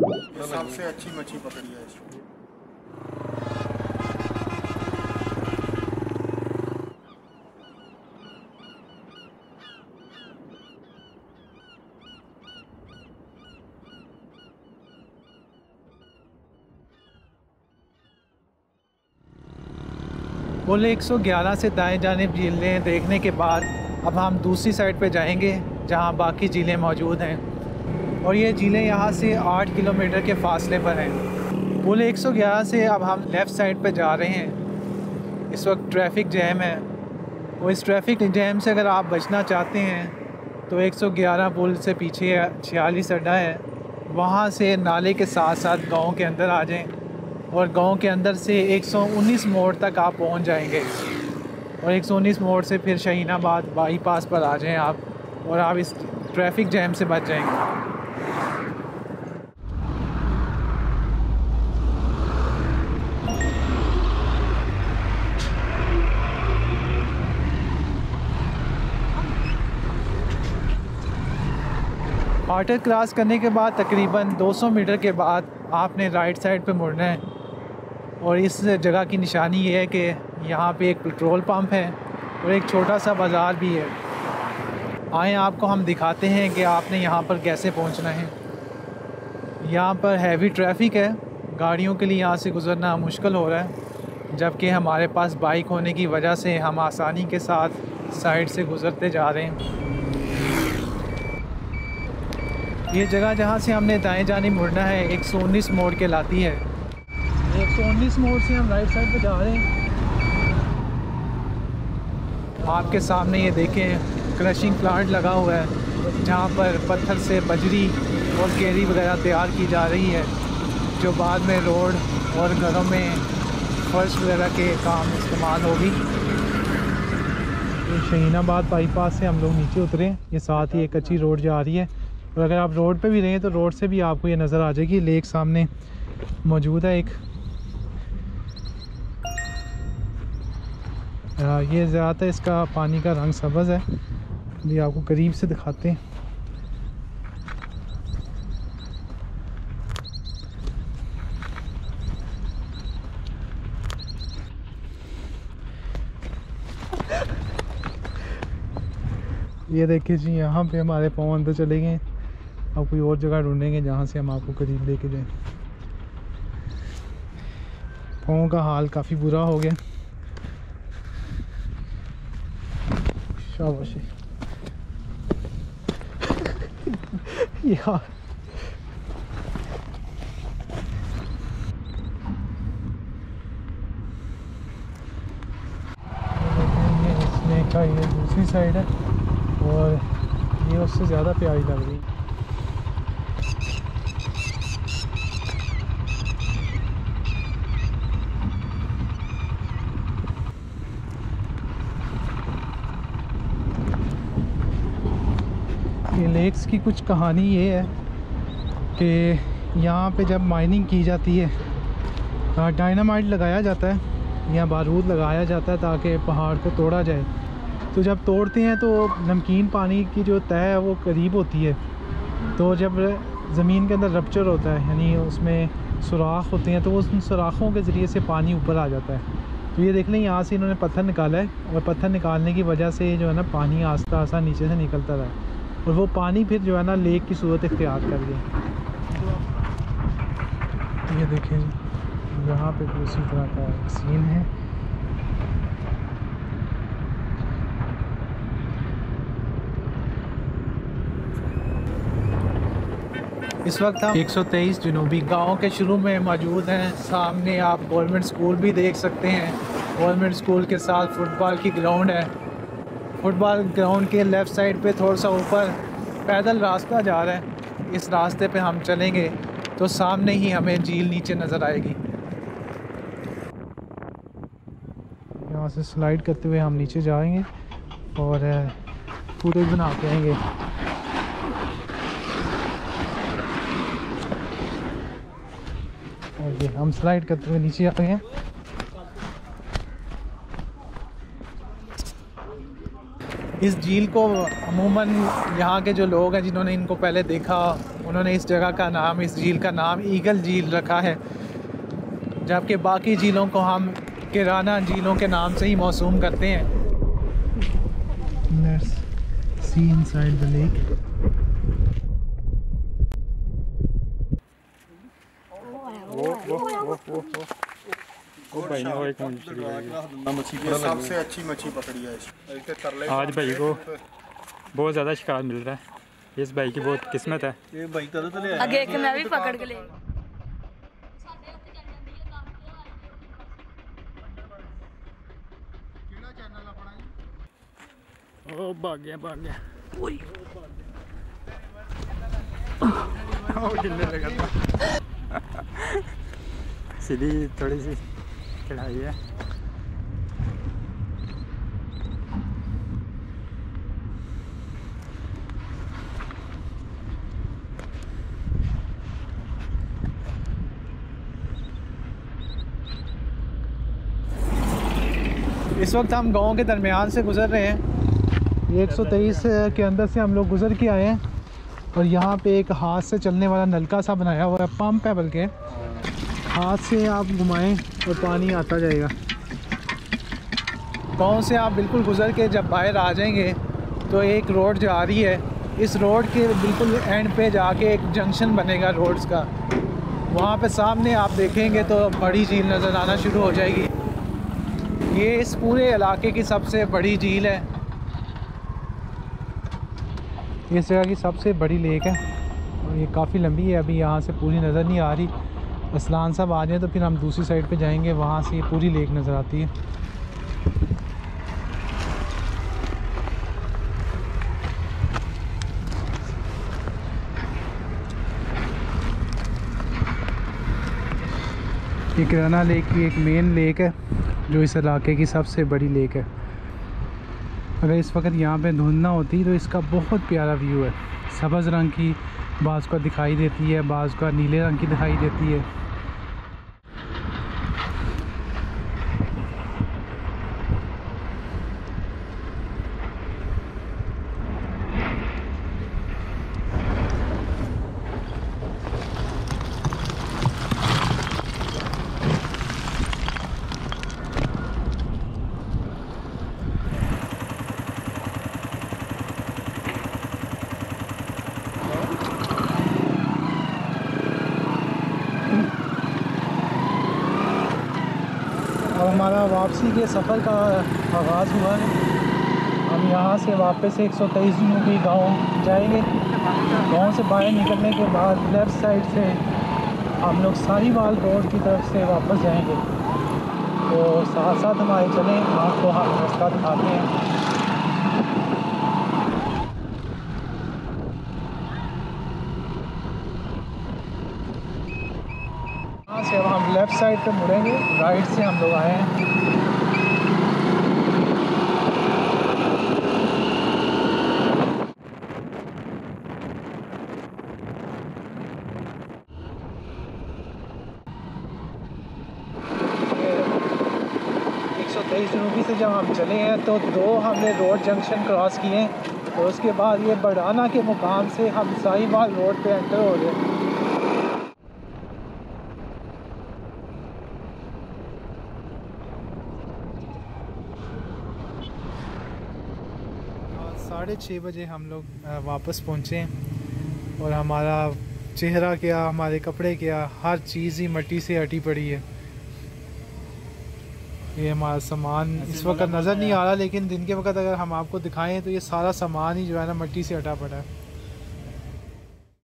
ये सबसे अच्छी मच्छी पकड़ी है इसको। पुल 111 से दाएं जानिब झीलें देखने के बाद अब हम दूसरी साइड पे जाएंगे जहां बाकी झीलें मौजूद हैं, और ये झीलें यहाँ से 8 किलोमीटर के फासले पर हैं। पुल 111 से अब हम लेफ़्ट साइड पे जा रहे हैं। इस वक्त ट्रैफिक जैम है, और इस ट्रैफिक जैम से अगर आप बचना चाहते हैं तो 111 पुल से पीछे 46 अड्डा है, वहाँ से नाले के साथ साथ गाँव के अंदर आ जाएँ और गांव के अंदर से 119 मोड़ तक आप पहुंच जाएंगे, और 119 मोड़ से फिर शाहीनाबाद बाईपास पर आ जाएं आप, और आप इस ट्रैफिक जैम से बच जाएंगे। फाटक क्रॉस करने के बाद तकरीबन 200 मीटर के बाद आपने राइट साइड पे मुड़ना है, और इस जगह की निशानी ये है कि यहाँ पे एक पेट्रोल पंप है और एक छोटा सा बाज़ार भी है। आए आपको हम दिखाते हैं कि आपने यहाँ पर कैसे पहुँचना है। यहाँ पर हैवी ट्रैफिक है, गाड़ियों के लिए यहाँ से गुज़रना मुश्किल हो रहा है, जबकि हमारे पास बाइक होने की वजह से हम आसानी के साथ साइड से गुज़रते जा रहे हैं। ये जगह जहाँ से हमने दाएं जानिब मुड़ना है 119 मोड़ के लाती है। 119 मोड़ से हम राइट साइड पे जा रहे हैं। आपके सामने ये देखें क्रशिंग प्लांट लगा हुआ है, जहाँ पर पत्थर से बजरी और केरी वगैरह तैयार की जा रही है, जो बाद में रोड और घरों में फर्श वगैरह के काम इस्तेमाल होगी। ये शाहीनाबाद बाईपास से हम लोग नीचे उतरे, ये साथ ही एक अच्छी रोड जा रही है, और अगर आप रोड पे भी रहें तो रोड से भी आपको ये नज़र आ जाएगी। लेक सामने मौजूद है एक, ये ज़्यादातर इसका पानी का रंग सब्ज़ है। ये आपको करीब से दिखाते हैं। ये देखिए जी, यहाँ पे हमारे पाँव अंदर चले गए। अब कोई और जगह ढूंढेंगे जहाँ से हम आपको करीब लेके जाएं। पाँव का हाल काफ़ी बुरा हो गया। शाबाश यार, इसमें का ये दूसरी साइड है, और ये उससे ज़्यादा प्यारी लग रही है। ये लेक्स की कुछ कहानी ये है कि यहाँ पे जब माइनिंग की जाती है, डायनामाइट लगाया जाता है या बारूद लगाया जाता है ताकि पहाड़ को तोड़ा जाए। तो जब तोड़ते हैं तो नमकीन पानी की जो तह है वो करीब होती है, तो जब ज़मीन के अंदर रप्चर होता है, यानी उसमें सुराख होते हैं, तो उन सुराखों के ज़रिए से पानी ऊपर आ जाता है। तो ये देख लें, यहाँ से इन्होंने पत्थर निकाला है, और पत्थर निकालने की वजह से जो है ना पानी आस्ता आस्ता नीचे से निकलता रहा, और वो पानी फिर जो है ना लेक की सूरत इख्तियार कर गया। ये देखें जी, यहाँ पे भी उसी तरह का सीन है। इस वक्त हम 123 जनूबी गांव के शुरू में मौजूद हैं। सामने आप गवर्नमेंट स्कूल भी देख सकते हैं। गवर्नमेंट स्कूल के साथ फुटबॉल की ग्राउंड है। फुटबॉल ग्राउंड के लेफ़्ट साइड पे थोड़ा सा ऊपर पैदल रास्ता जा रहा है। इस रास्ते पे हम चलेंगे तो सामने ही हमें झील नीचे नज़र आएगी। यहाँ से स्लाइड करते हुए हम नीचे जाएंगे और फुटेज बना के आएंगे। और ये हम स्लाइड करते हुए नीचे आ गए हैं। इस झील को अमूमन यहाँ के जो लोग हैं जिन्होंने इनको पहले देखा, उन्होंने इस जगह का नाम, इस झील का नाम ईगल झील रखा है, जबकि बाकी झीलों को हम किराना झीलों के नाम से ही मौसूम करते हैं। Let's see inside the lake. वो भाई ने वो एक ये सबसे अच्छी मच्छी पकड़ी है आज भाई को बहुत ज़्यादा शिकार मिल रहा है। इस भाई की बहुत किस्मत है। ये भाई कदों तो ले आगे एक मैं भी पकड़ के ले। ओ भाग गया सीधी थोड़ी सी चढ़ाई है। इस वक्त हम गांव के दरमियान से गुज़र रहे हैं। ये 123 के अंदर से हम लोग गुज़र के आए हैं और यहाँ पे एक हाथ से चलने वाला नलका सा बनाया हुआ है, पंप है, बल्कि हाथ से आप घुमाएं और पानी आता जाएगा। गांव से आप बिल्कुल गुज़र के जब बाहर आ जाएंगे तो एक रोड जा रही है। इस रोड के बिल्कुल एंड पे जाके एक जंक्शन बनेगा रोड्स का, वहाँ पे सामने आप देखेंगे तो बड़ी झील नज़र आना शुरू हो जाएगी। ये इस पूरे इलाके की सबसे बड़ी झील है, इस जगह की सबसे बड़ी लेक है और ये काफ़ी लंबी है। अभी यहाँ से पूरी नज़र नहीं आ रही, असलान साहब आ जाए तो फिर हम दूसरी साइड पे जाएंगे, वहाँ से ये पूरी लेक नज़र आती है। ये किराना लेक की एक मेन लेक है जो इस इलाके की सबसे बड़ी लेक है। अगर इस वक्त यहाँ पे धुंध ना होती तो इसका बहुत प्यारा व्यू है। सब्ज़ रंग की बाज़ का दिखाई देती है, बाज़ का नीले रंग की दिखाई देती है। अब हमारा वापसी के सफ़र का आगाज़ हुआ है। हम यहाँ से वापस 123 की गांव जाएंगे। गांव से बाहर निकलने के बाद लेफ़्ट साइड से हम लोग साहिवाल रोड की तरफ से वापस जाएंगे। तो साथ साथ हमारे चलें, आपको हम रास्ता दिखाते हैं। यहाँ से अब हम लेफ़्ट साइड पे मुड़ेंगे, राइट से हम लोग आए हैं। जनूबी से जब हम चले हैं तो दो हमने रोड जंक्शन क्रॉस किए हैं और उसके बाद ये बड़ाना के मुकाम से हम साहिवाल रोड पे एंटर हो गए। साढ़े 6 बजे हम लोग वापस पहुँचे हैं और हमारा चेहरा क्या, हमारे कपड़े क्या, हर चीज़ ही मिट्टी से हटी पड़ी है। ये हमारा सामान इस वक्त नज़र नहीं आ रहा, लेकिन दिन के वक्त अगर हम आपको दिखाएं तो ये सारा सामान ही जो है ना मिट्टी से हटा पड़ा है।